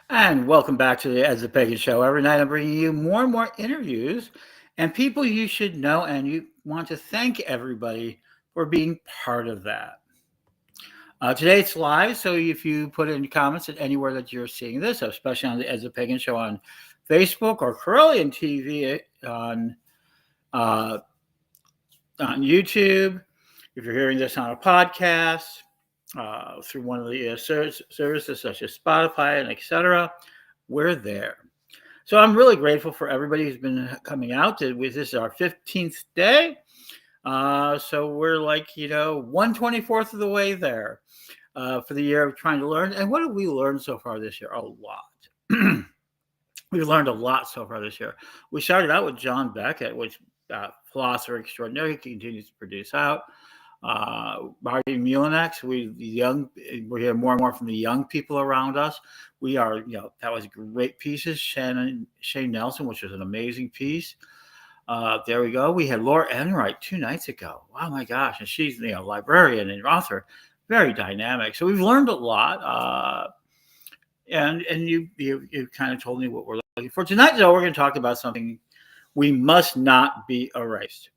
And welcome back to the As a Pagan show. Every night I'm bringing you more and more interviews and people you should know, and you want to thank everybody for being part of that. Today it's live, so if you put in comments at anywhere that you're seeing this, especially on the As a Pagan show on Facebook or Carillion TV uh, on YouTube, if you're hearing this on a podcast, through one of the services such as Spotify and etc., we're there. So I'm really grateful for everybody who's been coming out. This is our 15th day. So we're like, 1/24th of the way there for the year of trying to learn. And what have we learned so far this year? A lot. We've learned a lot so far this year. We started out with John Beckett, which philosopher extraordinary. He continues to produce out. Marty Mulinex, we're hearing more and more from the young people around us. We are, that was great pieces. Shane Nelson, which was an amazing piece. There we go. We had Laura Enright 2 nights ago. Wow, my gosh. And she's, librarian and author, very dynamic. So we've learned a lot. And you kind of told me what we're looking for. Tonight, though, we're going to talk about something. We must not be erased.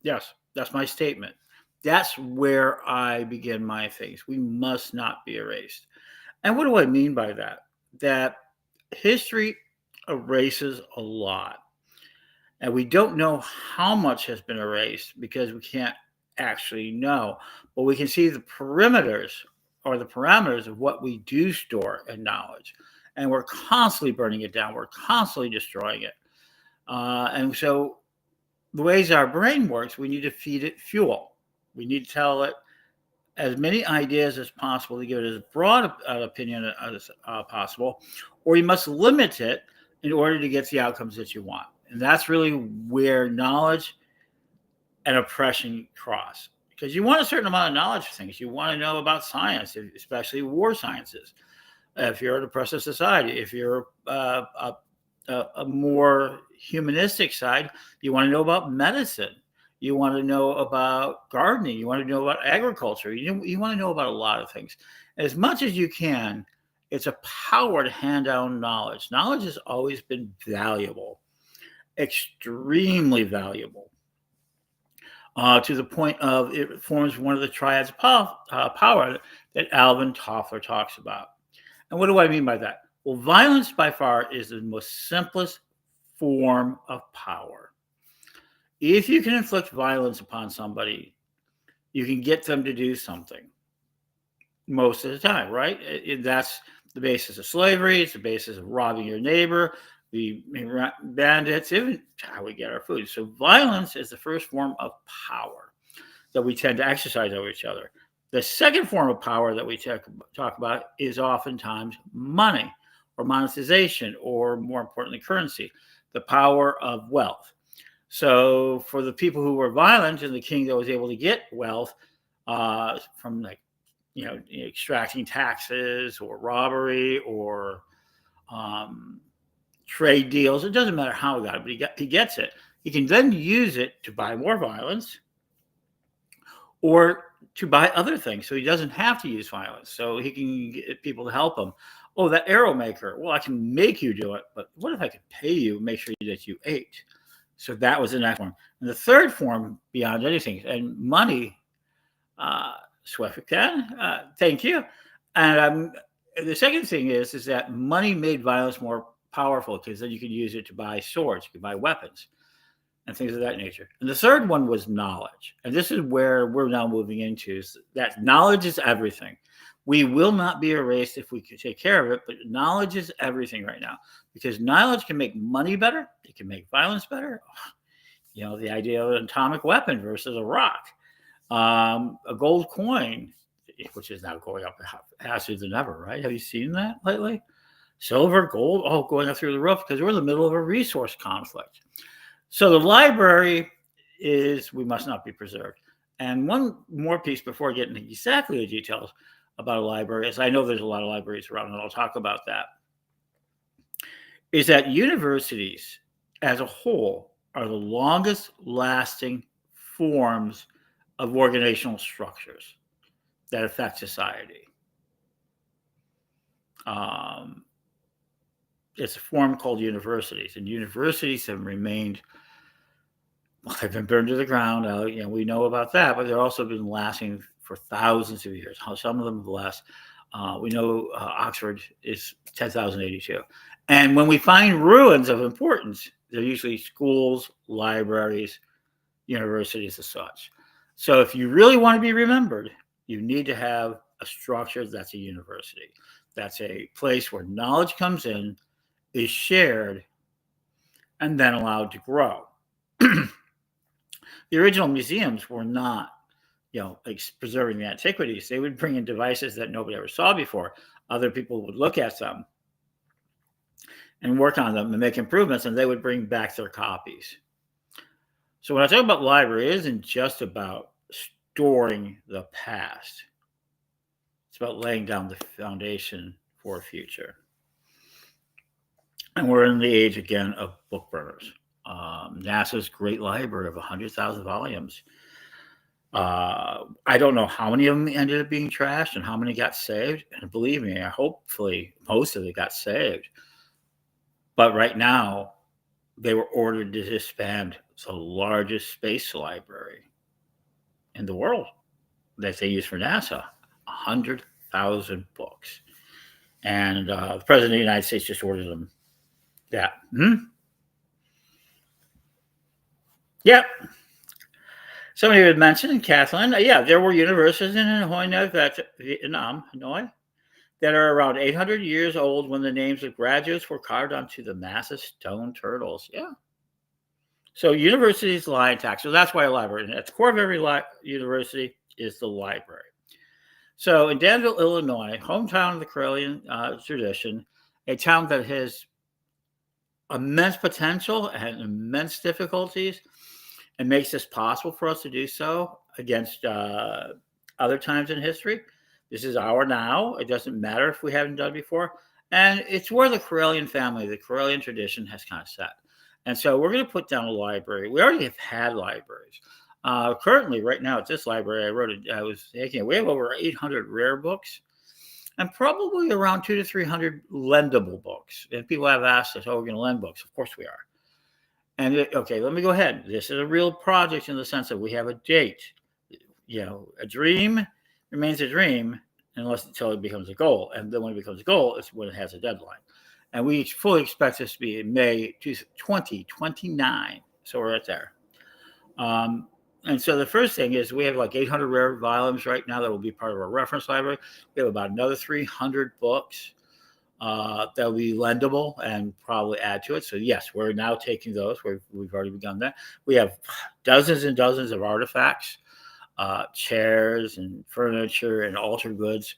Yes, that's my statement. That's where I begin my things. We must not be erased. And what do I mean by that? That history erases a lot. And we don't know how much has been erased because we can't actually know. But we can see the perimeters or the parameters of what we do store in knowledge. And we're constantly burning it down. We're constantly destroying it. And so the ways our brain works, we need to feed it fuel. We need to tell it as many ideas as possible to give it as broad an opinion as possible, or you must limit it in order to get the outcomes that you want. And that's really where knowledge and oppression cross. Because you want a certain amount of knowledge of things. You want to know about science, especially war sciences. If you're an oppressive society, if you're a more humanistic side, you want to know about medicine. You want to know about gardening. You want to know about agriculture. You want to know about a lot of things. As much as you can, it's a power to hand down knowledge. Knowledge has always been valuable, extremely valuable, to the point of it forms one of the triads of power that Alvin Toffler talks about. And what do I mean by that? Well, violence by far is the most simplest form of power. If you can inflict violence upon somebody, you can get them to do something most of the time, right? That's the basis of slavery. It's the basis of robbing your neighbor, the bandits, even how we get our food. So violence is the first form of power that we tend to exercise over each other. The second form of power that we talk about is oftentimes money or monetization, or more importantly, currency, the power of wealth. So for the people who were violent and the king that was able to get wealth from extracting taxes or robbery or trade deals, it doesn't matter how he got it, but he gets it. He can then use it to buy more violence or to buy other things. So he doesn't have to use violence. So he can get people to help him. Oh, that arrow maker. Well, I can make you do it, but what if I could pay you, make sure that you ate? So that was the next form. And the third form, beyond anything, and money, thank you. And the second thing is that money made violence more powerful because then you could use it to buy swords, you could buy weapons, and things of that nature. And the third one was knowledge. And this is where we're now moving into, is that knowledge is everything. We will not be erased if we can take care of it, but knowledge is everything right now because knowledge can make money better. It can make violence better. The idea of an atomic weapon versus a rock, a gold coin, which is now going up faster than ever, right? Have you seen that lately? Silver, gold, going up through the roof because we're in the middle of a resource conflict. So the library we must not be preserved. And one more piece before getting into exactly the details about a library, as I know there's a lot of libraries around, and I'll talk about that, is that universities as a whole are the longest lasting forms of organizational structures that affect society. It's a form called universities, and universities have remained, well, they've been burned to the ground. We know about that, but they've also been lasting for thousands of years. How some of them have last. We know Oxford is 10,082. And when we find ruins of importance, they're usually schools, libraries, universities, as such. So if you really want to be remembered, you need to have a structure that's a university. That's a place where knowledge comes in, is shared, and then allowed to grow. The original museums were not, like preserving the antiquities. They would bring in devices that nobody ever saw before. Other people would look at them and work on them and make improvements, and they would bring back their copies. So when I talk about library, it isn't just about storing the past. It's about laying down the foundation for a future. And we're in the age again of book burners. NASA's great library of 100,000 volumes. I don't know how many of them ended up being trashed and how many got saved. And believe me, hopefully most of it got saved. But right now, they were ordered to disband the largest space library in the world that they use for NASA, 100,000 books. And the President of the United States just ordered them. Yeah. Yep. Somebody had mentioned, Kathleen, there were universities in Hanoi, Vietnam, Hanoi, that are around 800 years old when the names of graduates were carved onto the massive stone turtles. Yeah. So universities lie intact. So that's why a library, and at the core of every university is the library. So in Danville, Illinois, hometown of the Karelian tradition, a town that has immense potential and immense difficulties, and makes this possible for us to do so against other times in history. This is our now. It doesn't matter if we haven't done it before. And it's where the Karelian family, the Karelian tradition has kind of set. And so we're going to put down a library. We already have had libraries. Currently, right now at this library, I was thinking, we have over 800 rare books and probably around 200 to 300 lendable books. And people have asked us, we're going to lend books. Of course we are. And okay, let me go ahead. This is a real project in the sense that we have a date. A dream remains a dream until it becomes a goal. And then when it becomes a goal, it's when it has a deadline. And we fully expect this to be in May 2029. So we're right there. And so the first thing is we have like 800 rare volumes right now that will be part of our reference library. We have about another 300 books that will be lendable and probably add to it. So yes, we're now taking those. We've already begun that. We have dozens and dozens of artifacts, chairs and furniture and altar goods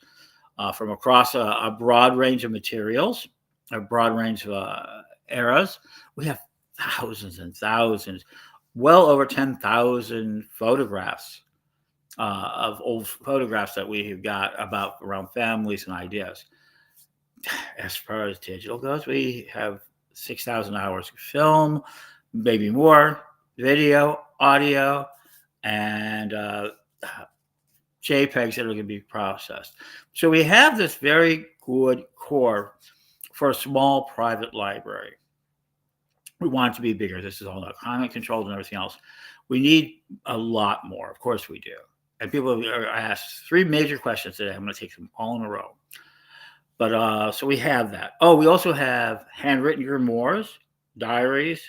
from across a broad range of materials, a broad range of eras. We have thousands and thousands, well over 10,000 photographs of old photographs that we have got around families and ideas. As far as digital goes, we have 6,000 hours of film, maybe more, video, audio, and JPEGs that are going to be processed. So we have this very good core for a small private library. We want it to be bigger. This is all about climate controlled and everything else. We need a lot more. Of course we do. And people are asked 3 major questions today. I'm going to take them all in a row. But so we have that. We also have handwritten grimoires, diaries,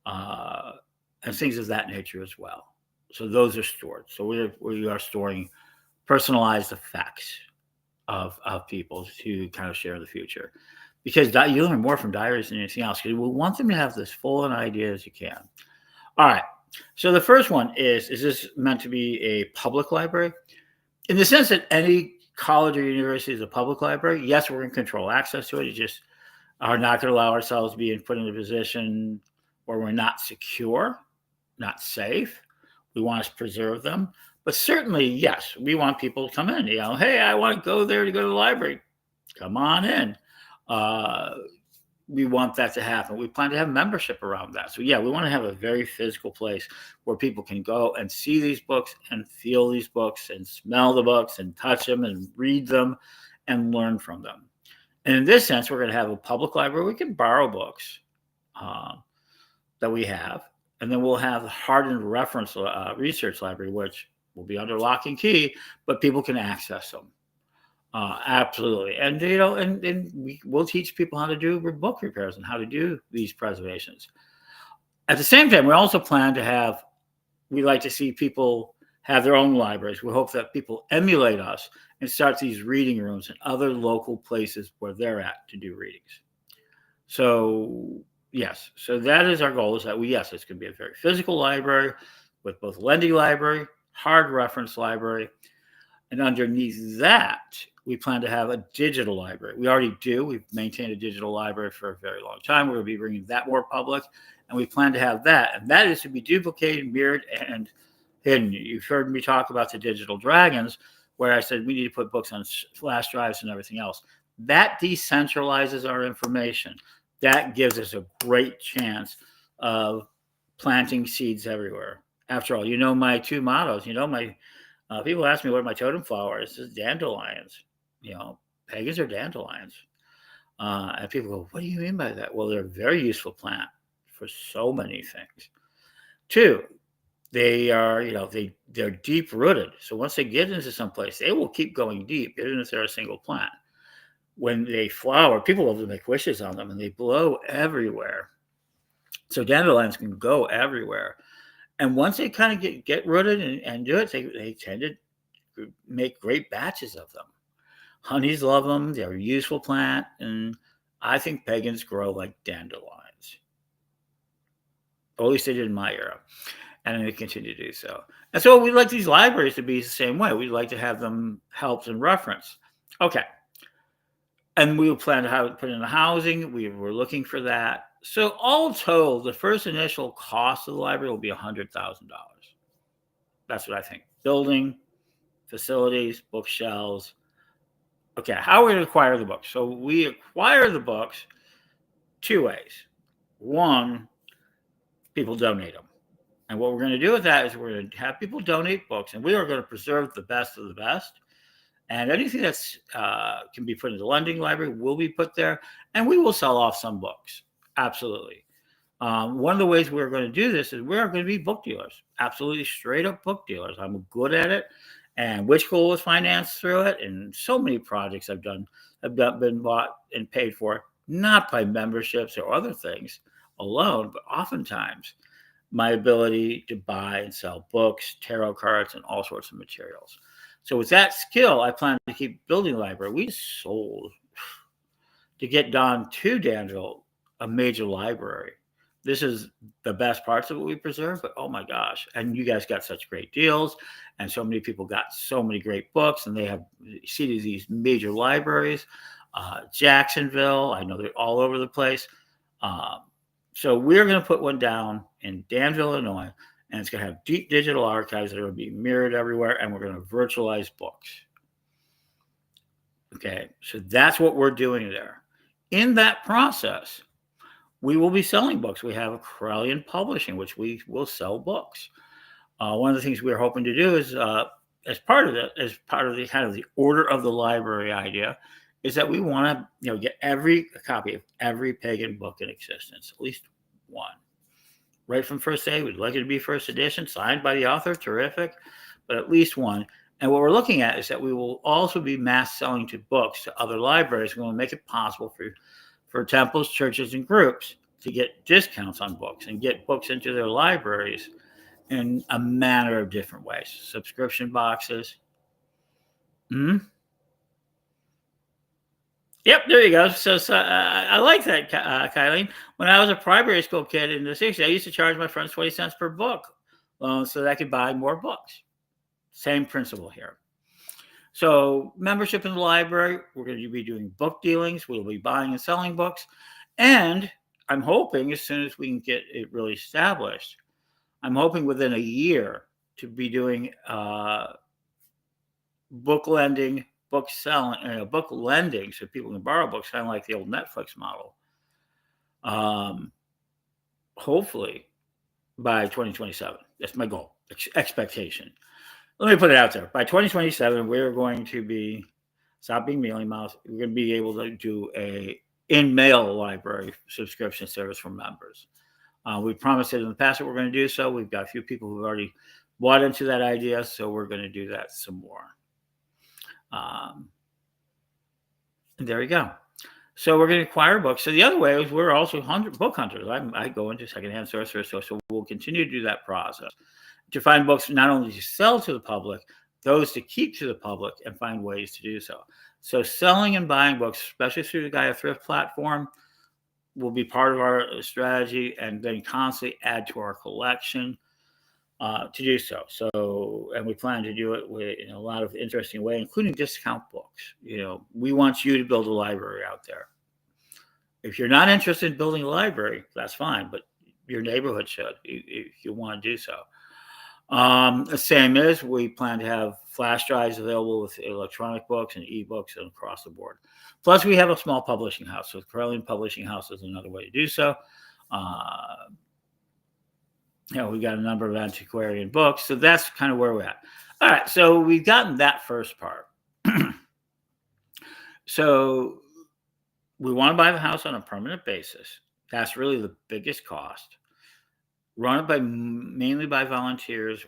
and things of that nature as well. So those are stored. So we are storing personalized effects of people to kind of share in the future. Because you learn more from diaries than anything else. Because we want them to have this full an idea as you can. All right. So the first one is this meant to be a public library? In the sense that any college or university is a public library, yes, we're going to control access to it. You just are not going to allow ourselves to be put in a position where we're not secure, not safe. We want to preserve them. But certainly, yes, we want people to come in. Hey, I want to go there to go to the library. Come on in. We want that to happen. We plan to have membership around that. So yeah, we want to have a very physical place where people can go and see these books and feel these books and smell the books and touch them and read them and learn from them. And in this sense, we're going to have a public library. We can borrow books uh, that we have, and then we'll have the hardened reference research library, which will be under lock and key, but people can access them. Absolutely. And, and we'll teach people how to do book repairs and how to do these preservations. At the same time, we also plan to have, we like to see people have their own libraries. We hope that people emulate us and start these reading rooms in other local places where they're at to do readings. So, yes, so that is our goal, is that yes, it's going to be a very physical library with both lending library, hard reference library, and underneath that, we plan to have a digital library. We already do. We've maintained a digital library for a very long time. We're going to be bringing that more public, and we plan to have that. And that is to be duplicated, mirrored, and hidden. You've heard me talk about the digital dragons, where I said we need to put books on flash drives and everything else. That decentralizes our information. That gives us a great chance of planting seeds everywhere. After all, my two mottos. My people ask me what my totem flower is. It's dandelions. Pagans are dandelions. And people go, what do you mean by that? Well, they're a very useful plant for so many things. Two, they are, they're deep rooted. So once they get into some place, they will keep going deep, even if they're a single plant. When they flower, people love to make wishes on them, and they blow everywhere. So dandelions can go everywhere. And once they kind of get rooted and do it, they tend to make great batches of them. Honeys love them. They're a useful plant. And I think pagans grow like dandelions. Or at least they did in my era. And they continue to do so. And so we'd like these libraries to be the same way. We'd like to have them helped and referenced. Okay. And we plan to put in the housing. We were looking for that. So all told, the first initial cost of the library will be $100,000. That's what I think. Building, facilities, bookshelves. Okay, how are we going to acquire the books? So we acquire the books two ways. One, people donate them. And what we're going to do with that is we're going to have people donate books, and we are going to preserve the best of the best. And anything that's can be put in the lending library will be put there, and we will sell off some books. Absolutely. One of the ways we're going to do this is we're going to be book dealers, absolutely straight up book dealers. I'm good at it, and Witch School was financed through it, and so many projects I've done have been bought and paid for, not by memberships or other things alone, but oftentimes my ability to buy and sell books, tarot cards, and all sorts of materials. So with that skill, I plan to keep building a library. We sold to get Don to Danville a major library. This is the best parts of what we preserve, but oh my gosh. And you guys got such great deals, and so many people got so many great books, and they have seated these major libraries. Jacksonville, I know they're all over the place. So we're going to put one down in Danville, Illinois, and it's going to have deep digital archives that are going to be mirrored everywhere, and we're going to virtualize books. Okay, so that's what we're doing there. In that process, we will be selling books. We have a Corellian Publishing, which we will sell books. One of the things we're hoping to do is, as part of the kind of the order of the library idea, is that we want to get a copy of every pagan book in existence, at least one. Right from first day, we'd like it to be first edition, signed by the author, terrific, but at least one. And what we're looking at is that we will also be mass selling to books to other libraries. We want to make it possible for temples, churches, and groups to get discounts on books and get books into their libraries in a manner of different ways. Subscription boxes. Yep, there you go. So I like that, Kylene. When I was a primary school kid in the 60s, I used to charge my friends 20 cents per book so that I could buy more books. Same principle here. So membership in the library, we're going to be doing book dealings. We'll be buying and selling books. And I'm hoping as soon as we can get it really established, I'm hoping within a year to be doing book lending, book selling, book lending, so people can borrow books, kind of like the old Netflix model. Hopefully by 2027. That's my goal, expectation. Let me put it out there. By 2027, we're going to be Stop being mealy mouth. We're going to be able to do a in-mail library subscription service for members. We promised it in the past that we're going to do so. We've got a few people who've already bought into that idea, so we're going to do that some more. There we go. So we're going to acquire books. So the other way is we're also book hunters. I go into secondhand sources, so we'll continue to do that process to find books not only to sell to the public, those to keep to the public, and find ways to do so. So selling and buying books, especially through the Gaia Thrift platform, will be part of our strategy, and then constantly add to our collection to do so. So, and we plan to do it in a lot of interesting ways, including discount books. We want you to build a library out there. If you're not interested in building a library, that's fine, but your neighborhood should, if you want to do so. The same as we plan to have flash drives available with electronic books and ebooks and across the board. Plus, we have a small publishing house. So Corellian Publishing House is another way to do so. We got a number of antiquarian books. So that's kind of where we're at. All right. So we've gotten that first part. So we want to buy the house on a permanent basis. That's really the biggest cost. Run it mainly by volunteers.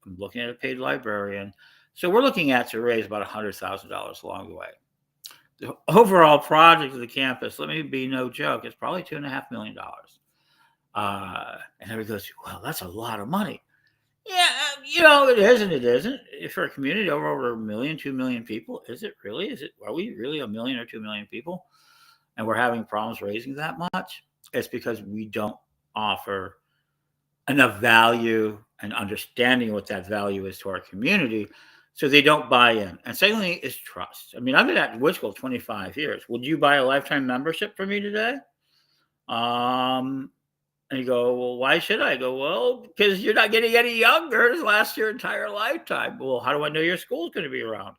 I'm looking at a paid librarian. So we're looking at to raise about $100,000 along the way. The overall project of the campus, let me be no joke, it's probably $2.5 million. And everybody goes, well, that's a lot of money. Yeah, it is and it isn't. For a community over 1 million, 2 million people, is it really? Are we really 1 million or 2 million people? And we're having problems raising that much? It's because we don't offer enough value and understanding what that value is to our community, so they don't buy in. And secondly is trust. I mean, I've been at Wood School 25 years. Would you buy a lifetime membership for me today? And you go, well, why should I? Go, well, because you're not getting any younger. It lasts your entire lifetime. Well, how do I know your school's going to be around?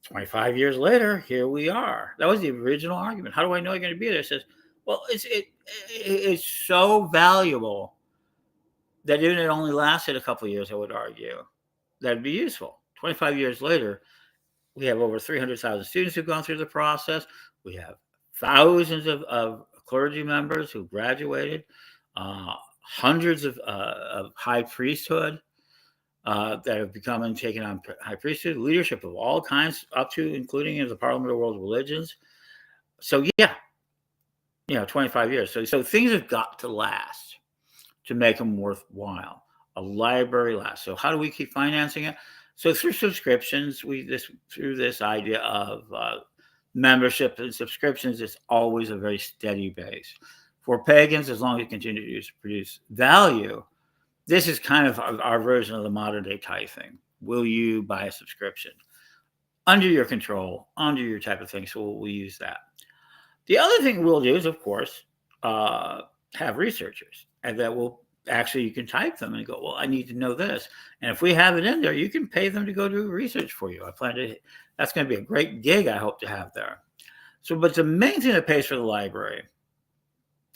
25 years later, here we are. That was the original argument. How do I know you're going to be there? It says, well, it's so valuable that even if it only lasted a couple of years, I would argue that'd be useful. 25 years later, we have over 300,000 students who've gone through the process. We have thousands of clergy members who graduated, hundreds of high priesthood that have become and taken on high priesthood, leadership of all kinds, up to including in the Parliament of World Religions. So 25 years. So things have got to last to make them worthwhile. A library lasts. So how do we keep financing it? So through subscriptions, through this idea of membership and subscriptions, it's always a very steady base. For Pagans, as long as we continue to produce value, this is kind of our version of the modern day tithing. Will you buy a subscription? Under your control, under your type of thing. So we'll use that. The other thing we'll do is, of course, have researchers, and that will actually, you can type them and go, well, I need to know this. And if we have it in there, you can pay them to go do research for you. That's going to be a great gig I hope to have there. So, but the main thing that pays for the library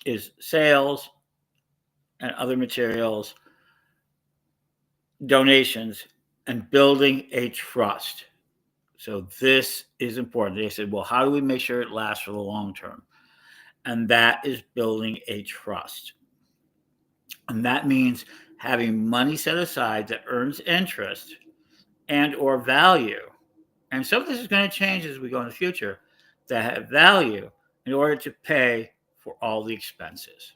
is sales and other materials, donations, and building a trust. So this is important. They said, well, how do we make sure it lasts for the long term? And that is building a trust. And that means having money set aside that earns interest and or value. And some of this is going to change as we go in the future, that have value in order to pay for all the expenses.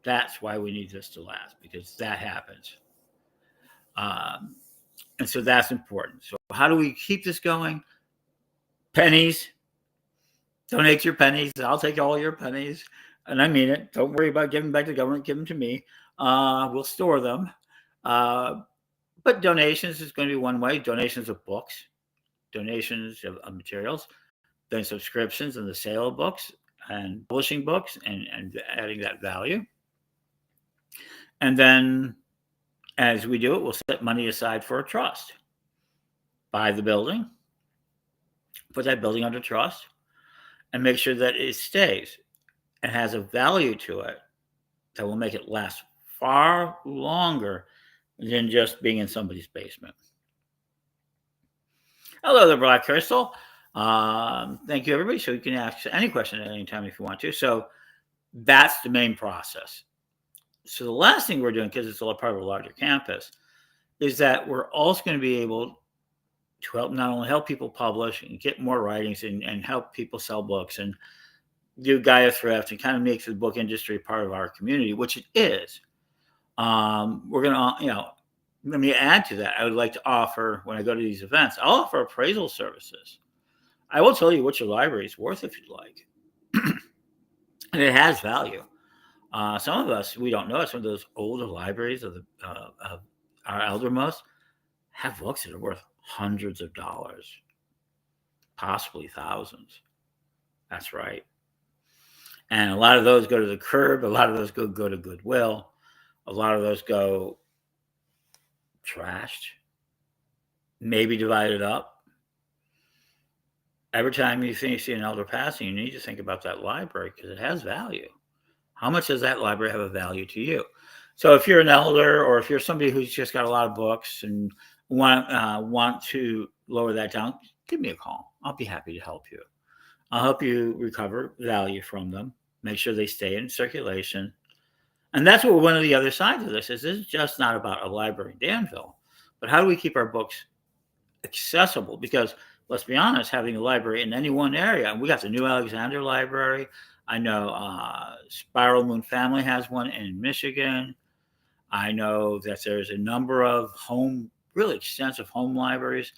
That's why we need this to last, because that happens. And so that's important. So how do we keep this going? Pennies. Donate your pennies. I'll take all your pennies. And I mean it. Don't worry about giving back to the government. Give them to me. We'll store them. But donations is going to be one way. Donations of books, donations of materials, then subscriptions and the sale of books and publishing books and adding that value. And then as we do it, we'll set money aside for a trust. Buy the building, put that building under trust, and make sure that it stays and has a value to it that will make it last far longer than just being in somebody's basement. Hello there, Black Crystal. Thank you, everybody. So you can ask any question at any time if you want to. So that's the main process. So the last thing we're doing, because it's a part of a larger campus, is that we're also going to be able to help not only help people publish and get more writings and help people sell books and do Gaia Thrift and kind of make the book industry part of our community, which it is. We're going to, let me add to that. I would like to offer, when I go to these events, I'll offer appraisal services. I will tell you what your library is worth if you'd like. And it has value. Some of us, we don't know it. Some of those older libraries of our eldermost have books that are worth hundreds of dollars, possibly thousands. That's right. And a lot of those go to the curb. A lot of those go to Goodwill. A lot of those go trashed, maybe divided up. Every time you see an elder passing, you need to think about that library because it has value. How much does that library have a value to you? So if you're an elder or if you're somebody who's just got a lot of books and want to lower that down, give me a call. I'll be happy to help you. I'll help you recover value from them, make sure they stay in circulation. And that's what one of the other sides of this is just not about a library in Danville, but how do we keep our books accessible? Because let's be honest, having a library in any one area, and we got the New Alexander Library. I know Spiral Moon Family has one in Michigan. I know that there's a number of really extensive home libraries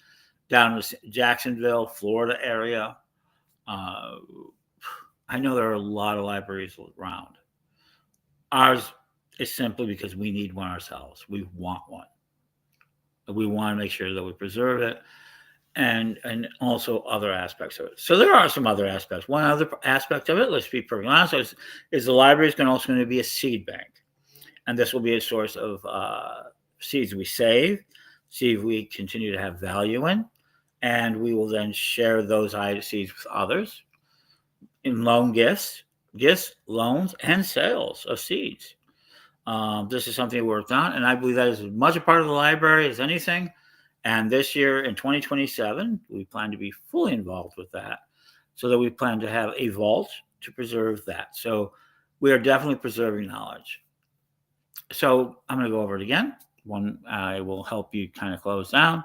down in the Jacksonville, Florida area. I know there are a lot of libraries around. Ours is simply because we need one ourselves. We want one. We want to make sure that we preserve it and also other aspects of it. So there are some other aspects. One other aspect of it, let's be perfectly honest, is the library is also going to be a seed bank. And this will be a source of seeds we save, seeds we continue to have value in, and we will then share those seeds with others in loan gifts, loans, and sales of seeds. This is something we worked on, and I believe that is as much a part of the library as anything. And this year in 2027, we plan to be fully involved with that so that we plan to have a vault to preserve that. So we are definitely preserving knowledge. So I'm going to go over it again. I will help you kind of close down.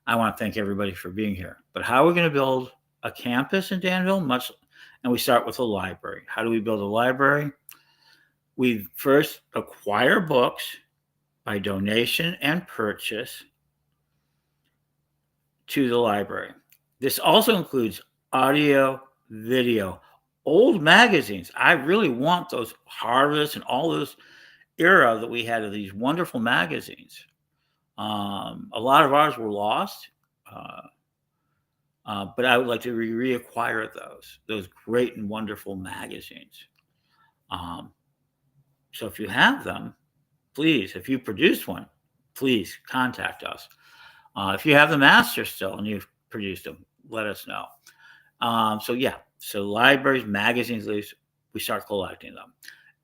I want to thank everybody for being here. But how are we going to build a campus in Danville? And we start with a library. How do we build a library? We first acquire books by donation and purchase to the library. This also includes audio, video, old magazines. I really want those Harvest and all those era that we had of these wonderful magazines. A lot of ours were lost, but I would like to reacquire those great and wonderful magazines. So if you have them, please, if you produced one, please contact us. If you have the master still and you've produced them, let us know. So libraries, magazines, we start collecting them.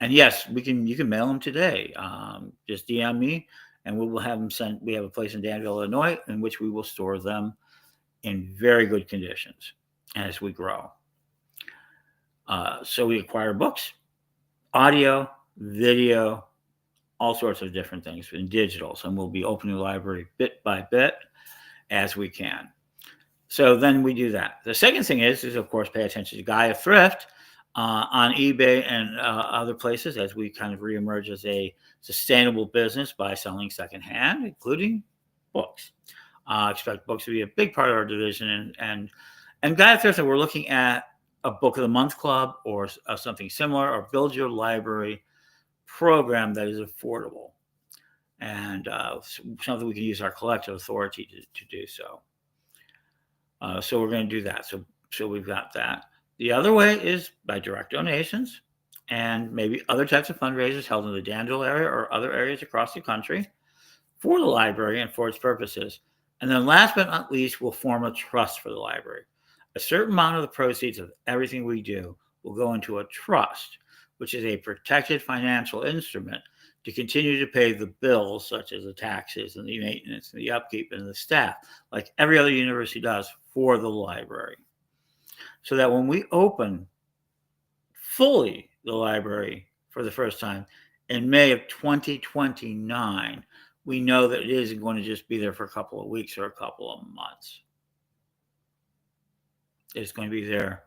And yes, you can mail them today. Just DM me and we will have them sent. We have a place in Danville, Illinois, in which we will store them in very good conditions as we grow. So we acquire books, audio, video, all sorts of different things in digitals, and we'll be opening the library bit by bit as we can. So then we do that. The second thing is of course, pay attention to Gaia Thrift on eBay and other places as we kind of reemerge as a sustainable business by selling secondhand, including books. Expect books to be a big part of our division, and Gaia Thrift, we're looking at a book of the month club or something similar, or build your library program that is affordable and something we can use our collective authority to do so. So we're going to do that. So we've got that. The other way is by direct donations and maybe other types of fundraisers held in the Danville area or other areas across the country for the library and for its purposes. And then last but not least, we'll form a trust for the library. A certain amount of the proceeds of everything we do will go into a trust, which is a protected financial instrument to continue to pay the bills, such as the taxes and the maintenance and the upkeep and the staff, like every other university does for the library. So that when we open fully the library for the first time in May of 2029, we know that it isn't going to just be there for a couple of weeks or a couple of months. It's going to be there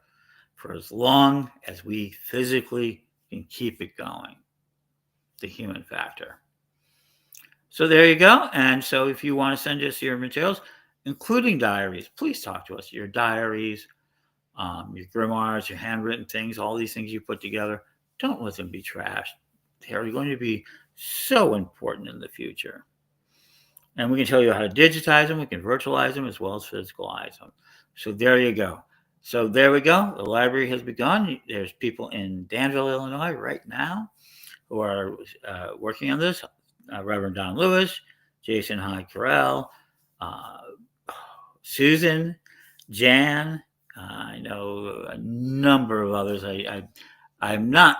for as long as we physically can keep it going, the human factor. So there you go. And so if you want to send us your materials, including diaries, please talk to us. Your diaries, your grimoires, your handwritten things, all these things you put together, don't let them be trashed. They're going to be so important in the future. And we can tell you how to digitize them. We can virtualize them as well as physicalize them. So there you go. So there we go. The library has begun. There's people in Danville, Illinois right now who are working on this. Reverend Don Lewis, Jason Hyde Carell, Susan, Jan. I know a number of others. I'm not,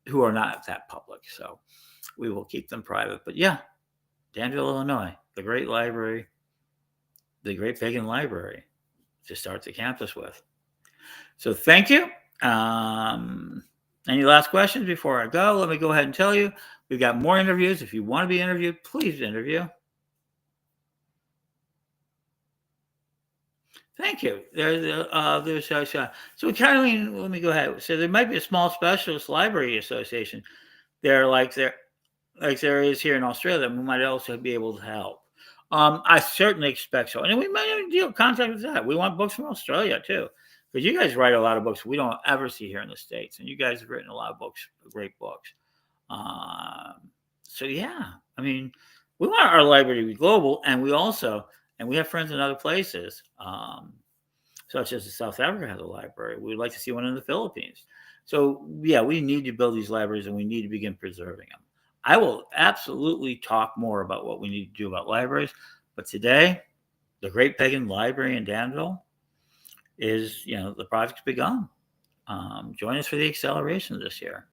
who are not that public. So we will keep them private. But yeah, Danville, Illinois, the great library, the great Pagan library to start the campus with. So thank you. Any last questions before I go? Let me go ahead and tell you, we've got more interviews. If you want to be interviewed, please interview. Thank you. So Caroline, let me go ahead. So there might be a small specialist library association there, like there is here in Australia, that we might also be able to help. I certainly expect so. And we might even contact with that. We want books from Australia too. Because you guys write a lot of books we don't ever see here in the States. And you guys have written a lot of books, great books. So yeah, I mean, we want our library to be global, and we have friends in other places, such as South Africa has a library. We'd like to see one in the Philippines. So yeah, we need to build these libraries, and we need to begin preserving them. I will absolutely talk more about what we need to do about libraries, but today, the Great Pagan Library in Danville is, the project's begun. Join us for the acceleration this year.